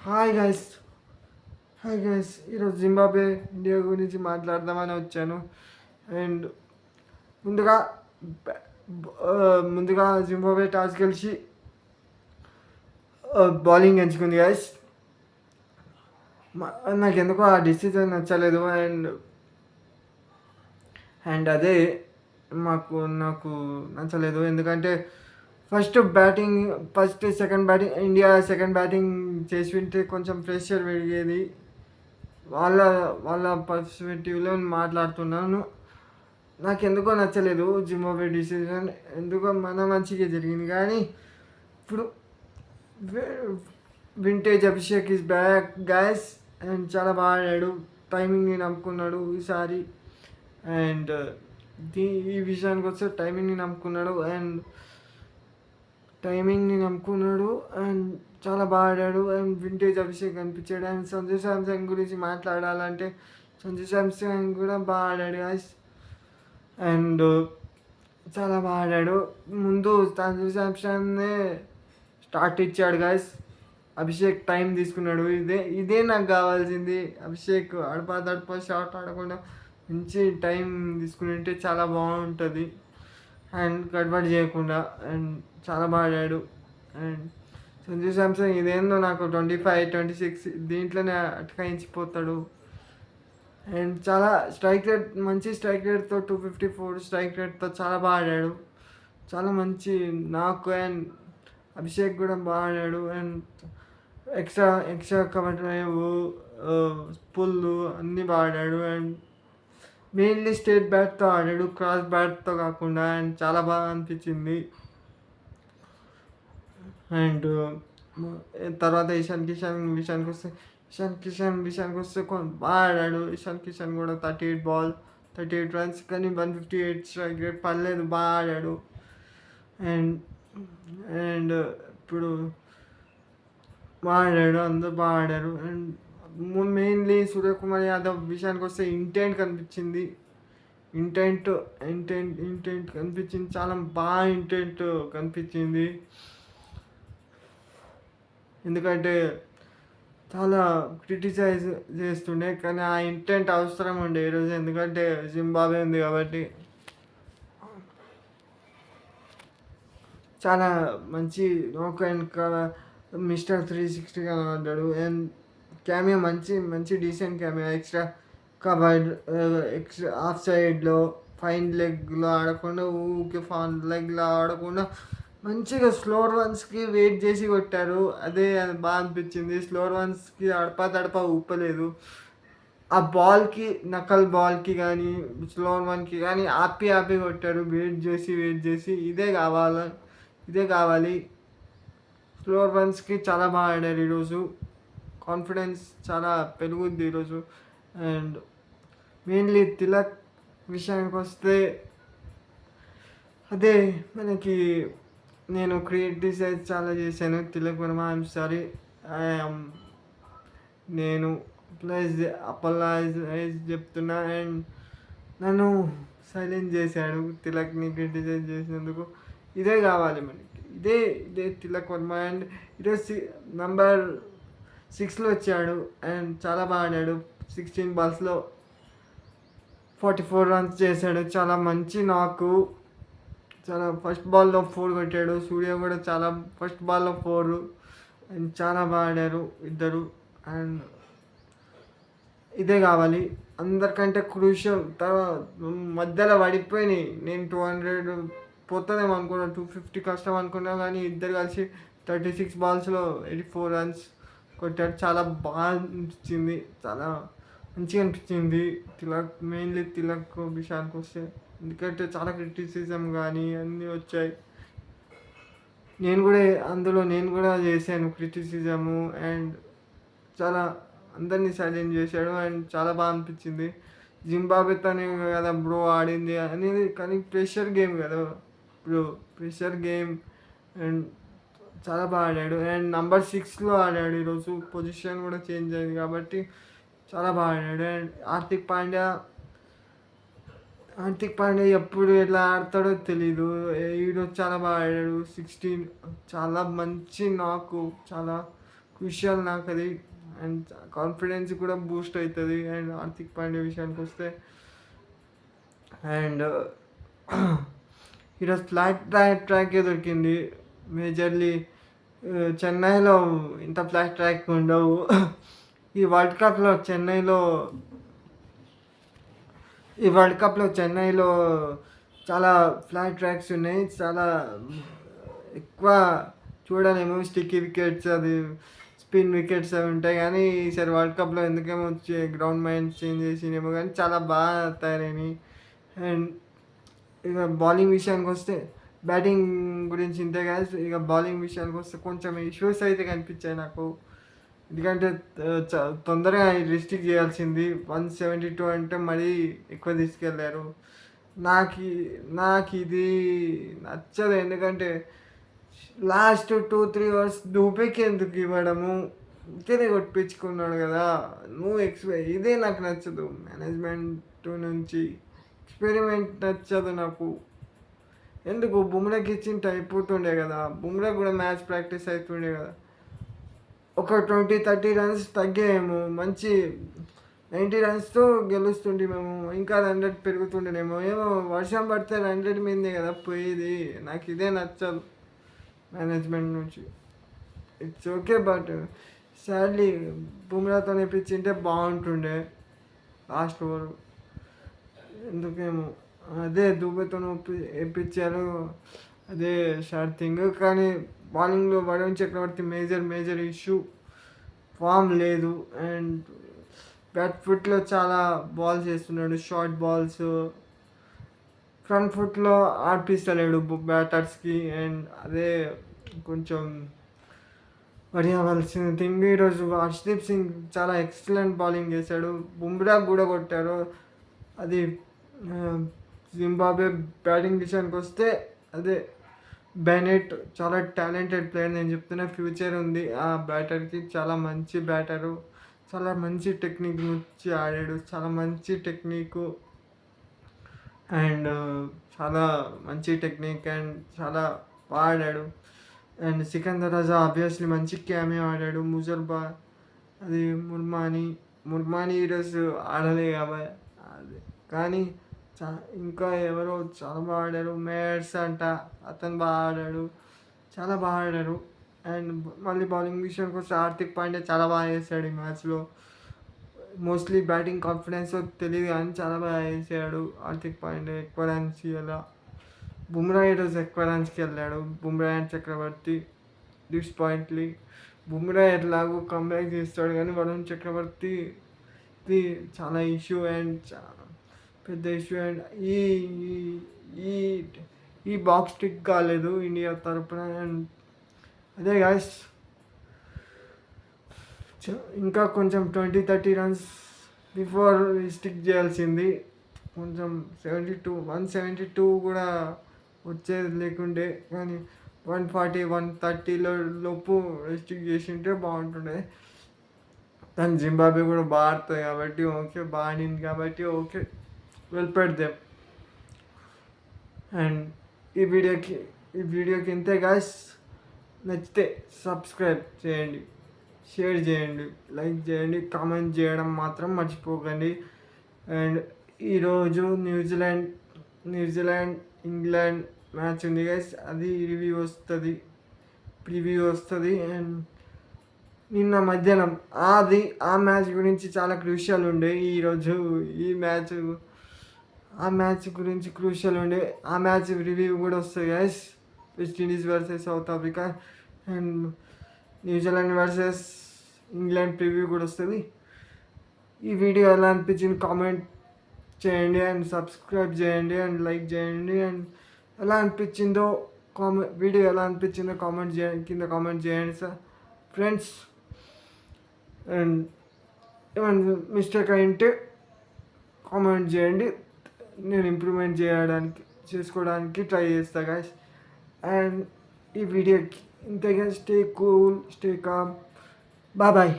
Hi guys hi guys ఈరోజు Zimbabwe India గురించి మాట్లాడదామని వచ్చాను. అండ్ ముందుగా ముందుగా జింబాబే టాస్ గెలిచి బౌలింగ్ ఎంచుకుంది గైస్. నాకు ఎందుకో ఆ డిసిజన్ నచ్చలేదు. అండ్ అదే నాకు నచ్చలేదు, ఎందుకంటే second batting India second batting చేసి ఉంటే కొంచెం ప్రెషర్ పెరిగేది. వాళ్ళ వాళ్ళ పర్స్పెక్టివ్లో మాట్లాడుతున్నాను. నాకు ఎందుకో నచ్చలేదు జింబాబ్వే డిసిజన్. ఎందుకో మన మంచిగా జరిగింది, కానీ ఇప్పుడు vintage Abhishek is back guys. And చాలా బాగా ఆడాడు, టైమింగ్ని నమ్ముకున్నాడు ఈసారి. అండ్ ఈ విషయానికి వస్తే టైమింగ్ని నమ్ముకున్నాడు అండ్ చాలా బాగా ఆడాడు. అండ్ వింటేజ్ అభిషేక్ అనిపించాడు. అండ్ సంజు శాంసంగ్ గురించి మాట్లాడాలంటే సంజు శాంసంగ్ కూడా బాగా ఆడాడు గాయస్. అండ్ చాలా బాగా ఆడాడు. ముందు సంజు శాంసంగ్నే స్టార్ట్ ఇచ్చాడు గాయస్. అభిషేక్ టైం తీసుకున్నాడు. ఇదే నాకు కావాల్సింది. అభిషేక్ అడపా షాట్ ఆడకుండా మంచి టైం తీసుకుంటే చాలా బాగుంటుంది. అండ్ గడ్బడి చేయకుండా అండ్ చాలా బాగా ఆడాడు. అండ్ సంజు శాంసంగ్ ఇదేందో నాకు 25, 26 దీంట్లోనే అటకాయించిపోతాడు. అండ్ చాలా మంచి స్ట్రైక్ రేట్తో 254 స్ట్రైక్ రేట్తో చాలా బాగా ఆడాడు. చాలా మంచి నాకు. అండ్ అభిషేక్ కూడా బాగా ఆడాడు. అండ్ ఎక్స్ట్రా కవర్ డ్రైవ్, పుల్లు అన్నీ బాగా ఆడాడు. అండ్ మెయిన్లీ స్ట్రేట్ బ్యాట్తో ఆడాడు, క్రాస్ బ్యాట్తో కాకుండా. అండ్ చాలా బాగా అనిపించింది. అండ్ తర్వాత ఇషాన్ కిషన్ విషయానికి వస్తే బాగా ఆడాడు. ఇషాన్ కిషన్ కూడా 38 రన్స్, కానీ 158 స్ట్రైక్ రేట్ పర్లేదు, బాగా ఆడాడు. అండ్ ఇప్పుడు బాగా ఆడాడు, అందరూ బాగా ఆడారు. అండ్ మెయిన్లీ సూర్యకుమార్ యాదవ్ విషయానికి వస్తే ఇంటెంట్ కనిపించింది. చాలా బాగా ఇంటెంట్ కనిపించింది. ఎందుకంటే చాలా క్రిటిసైజ్ చేస్తుండే, కానీ ఆ ఇంటెంట్ అవసరం ఉండే ఈరోజు, ఎందుకంటే జింబాబ్వే ఉంది కాబట్టి. చాలా మంచి నోక్ అండ్ మిస్టర్ 360 కనబడ్డాడు. అండ్ క్యామియో మంచి decent cameo. Extra covered, extra of సైడ్లో ఫైన్ లెగ్లో ఆడకుండా, ఊకే ఫాన్ లెగ్లో ఆడకుండా మంచిగా స్లోర్ వన్స్కి వెయిట్ చేసి కొట్టారు. అదే బాగా అనిపించింది. స్లోర్ వన్స్కి తడప ఊపలేదు. ఆ బాల్కి, నకల్ బాల్కి కానీ స్లోర్ వన్కి కానీ ఆపి కొట్టారు. వెయిట్ చేసి ఇదే కావాలి. స్లోర్ వన్స్కి చాలా బాగా ఆడారు ఈరోజు. కాన్ఫిడెన్స్ చాలా పెరుగుద్ది ఈరోజు. అండ్ మెయిన్లీ తిలక్ విషయానికి వస్తే, అదే మనకి నేను క్రిటిసైజ్ చాలా చేశాను తిలక్ వర్మ. I'm sorry. నేను ప్లస్ అపలైజ్ చెప్తున్నా. అండ్ నన్ను సైలెంట్ చేశాడు తిలక్ని క్రిటిసైజ్ చేసినందుకు. ఇదే కావాలి మనకి, ఇదే తిలక్ వర్మ. అండ్ ఈరోజు నంబర్ 6లో వచ్చాడు అండ్ చాలా బాగా ఆడాడు. 16 balls 44 runs చేశాడు. చాలా మంచి నాకు. చాలా ఫస్ట్ బాల్లో 4 కొట్టాడు. సూర్య కూడా చాలా ఫస్ట్ బాల్లో 4. అండ్ చాలా బాగా ఆడారు ఇద్దరు. అండ్ ఇదే కావాలి. అందరికంటే క్రూషియల్ మధ్యలో పడిపోయినాయి. నేను 200 పోతుందేమో అనుకున్నా, 250 కష్టం అనుకున్నా, కానీ ఇద్దరు కలిసి 36 balls 84 runs కొట్టాడు. చాలా బాగా అనిపించింది, చాలా మంచిగా అనిపించింది. మెయిన్లీ తిలక్ విషయానికి వస్తే, ఎందుకంటే చాలా క్రిటిసిజం కానీ అన్నీ వచ్చాయి. నేను కూడా చేశాను క్రిటిసిజము. అండ్ చాలా అందరినీ సైలెంట్ చేశాడు. అండ్ చాలా బాగా అనిపించింది. జింబాబ్వేతోనే కదా బ్రో ఆడింది అనేది, కానీ ప్రెషర్ గేమ్ కదా బ్రో, ప్రెషర్ గేమ్. అండ్ చాలా బాగా ఆడాడు. అండ్ నంబర్ 6లో ఆడాడు ఈరోజు. పొజిషన్ కూడా చేంజ్ అయింది కాబట్టి చాలా బాగా ఆడాడు. అండ్ హార్దిక్ పాండ్యా ఎప్పుడు ఎట్లా ఆడతాడో తెలీదు. ఈరోజు చాలా బాగా ఆడాడు. 16 చాలా మంచి నాకు, చాలా క్రూషియల్ నాకు అది. అండ్ కాన్ఫిడెన్స్ కూడా బూస్ట్ అవుతుంది. అండ్ హార్దిక్ పాండ్యా విషయానికి వస్తే, అండ్ ఈరోజు ఫ్లాట్ ట్రాకే దొరికింది మేజర్లీ. చెన్నైలో ఇంత ఫ్లాట్ ట్రాక్ ఉండవు. ఈ వరల్డ్ కప్లో చెన్నైలో చాలా ఫ్లాట్ ట్రాక్స్ ఉన్నాయి. చాలా ఎక్కువ చూడలేము. స్టిక్కీ వికెట్స్, అది స్పిన్ వికెట్స్ అవి ఉంటాయి. కానీ ఈసారి వరల్డ్ కప్లో ఎందుకేమో వచ్చి గ్రౌండ్ మైండ్ చేంజ్ చేసినేమో కానీ చాలా బాగా తయారైనాయి. అండ్ ఇక బౌలింగ్ విషయానికి వస్తే, బ్యాటింగ్ గురించి ఇంతే కాదు. ఇక బౌలింగ్ విషయానికి వస్తే కొంచెం ఇష్యూస్ అయితే కనిపించాయి నాకు. ఎందుకంటే తొందరగా రిస్ట్రిక్ట్ చేయాల్సింది. 172 అంటే మరీ ఎక్కువ తీసుకెళ్ళారు. నాకు ఇది నచ్చదు. ఎందుకంటే లాస్ట్ 2-3 అవర్స్ దూపేకి ఎందుకు ఇవ్వడము, ఇంకేనే కొట్టించుకున్నాడు కదా. ఇదే నాకు నచ్చదు. మేనేజ్మెంట్ నుంచి ఎక్స్పెరిమెంట్ నచ్చదు నాకు. ఎందుకు బుమ్రాకి ఇచ్చింటే అయిపోతుండే కదా. బుమ్రా కూడా మ్యాచ్ ప్రాక్టీస్ అవుతుండే కదా. ఒక 20-30 రన్స్ తగ్గేమో, మంచి 90 రన్స్తో గెలుస్తుండే మేము. ఇంకా 100 పెరుగుతుండేనేమో. ఏమో వర్షం పడితే 100 మీదే కదా పోయేది. నాకు ఇదే నచ్చదు మేనేజ్మెంట్ నుంచి. ఇట్స్ ఓకే, బట్ సాడ్లీ బుమ్రాతో నేర్పించింటే బాగుంటుండే లాస్ట్ ఓవర్. ఎందుకేమో అదే దూబేతో వేయించారు, అదే షార్ట్ థింగ్. కానీ బౌలింగ్లో వరుణ్ చక్రవర్తి మేజర్ ఇష్యూ, ఫామ్ లేదు. అండ్ బ్యాక్ ఫుట్లో చాలా బాల్స్ వేస్తున్నాడు, షార్ట్ బాల్స్. ఫ్రంట్ ఫుట్లో ఆడిపిస్తలేడు బ్యాటర్స్కి. అండ్ అదే కొంచెం వరి అవ్వాల్సిన థింగ్. ఈరోజు హర్షదీప్ సింగ్ చాలా ఎక్సలెంట్ బౌలింగ్ చేశాడు. బుమ్రా కూడా కొట్టారు. అది జింబాబ్వే బ్యాటింగ్ విషయానికి వస్తే, అదే బెనెట్ చాలా టాలెంటెడ్ ప్లేయర్. నేను చెప్తున్నా, ఫ్యూచర్ ఉంది ఆ బ్యాటర్కి. చాలా మంచి బ్యాటరు, చాలా మంచి టెక్నిక్ నుంచి ఆడాడు. చాలా మంచి టెక్నిక్ అండ్ చాలా బాగా ఆడాడు. అండ్ సికందర్ రజా ఆబ్వియస్లీ మంచి క్యామియో ఆడాడు. ముజర్బా, అది ముర్మాని ఈరోజు ఆడలే కాబట్టి అది. కానీ ఇంకా ఎవరో చాలా బాగా ఆడారు. మేయర్స్ అంట, అతను చాలా బాగా ఆడారు. అండ్ మళ్ళీ బౌలింగ్ విషయానికి వస్తే హార్దిక్ పాండ్యా చాలా బాగా చేశాడు ఈ మ్యాచ్లో. మోస్ట్లీ బ్యాటింగ్ కాన్ఫిడెన్స్ తెలియదు కానీ చాలా బాగా వేసాడు హార్దిక్ పాండ్యా. ఎక్కువ రన్స్ ఇలా బుమ్రా ఈరోజు ఎక్కువ రన్స్కి వెళ్ళాడు. బుమ్రా అండ్ చక్రవర్తి డిస్పాయింట్లీ. బుమ్రా ఎట్లాగో కంబ్యాక్ చేస్తాడు కానీ వరుణ్ చక్రవర్తిది చాలా ఇష్యూ అండ్ పెద్ద ఇష్యూ. అండ్ ఈ బాక్స్ టిక్ కాలేదు ఇండియా తరపున. అండ్ అదే గాయస్, ఇంకా కొంచెం 20-30 రన్స్ బిఫోర్ స్టిక్ చేయాల్సింది. కొంచెం 172 కూడా వచ్చేది లేకుండే. కానీ 140-130 లోపు రెస్ట్రిక్ట్ చేసి ఉంటే బాగుంటుండే. కానీ జింబాబ్వే కూడా బాగా ఆడుతుంది కాబట్టి ఓకే, బాగా ఆడింది కాబట్టి ఓకే, వెల్ పెడదాం. అండ్ ఈ వీడియోకి ఇంతే గాయస్. నచ్చితే సబ్స్క్రైబ్ చేయండి, షేర్ చేయండి, లైక్ చేయండి, కామెంట్ చేయడం మాత్రం మర్చిపోకండి. అండ్ ఈరోజు న్యూజిలాండ్ ఇంగ్లాండ్ మ్యాచ్ ఉంది గైస్. అది ప్రివ్యూ వస్తుంది. అండ్ నిన్న మధ్యాహ్నం ఆ మ్యాచ్ గురించి చాలా క్రూషియల్ ఉండే. ఈరోజు ఆ మ్యాచ్ గురించి క్రూషియల్ ఉండే. ఆ మ్యాచ్ రివ్యూ కూడా వస్తుంది guys. West Indies versus south Africa and New Zealand versus England preview కూడా వస్తుంది. ఈ వీడియో ఎలా అనిపించింది కామెంట్ చేయండి. అండ్ సబ్స్క్రైబ్ చేయండి అండ్ లైక్ చేయండి. అండ్ వీడియో ఎలా అనిపించిందో కింద కామెంట్ చేయండి సార్ ఫ్రెండ్స్. అండ్ ఏమైనా మిస్టేక్ అయింటే కామెంట్ చేయండి, నేను ఇంప్రూవ్మెంట్ చేసుకోవడానికి ట్రై చేస్తా గాయస్. అండ్ ఈ వీడియోకి ఇంతగా stay cool, stay calm, bye.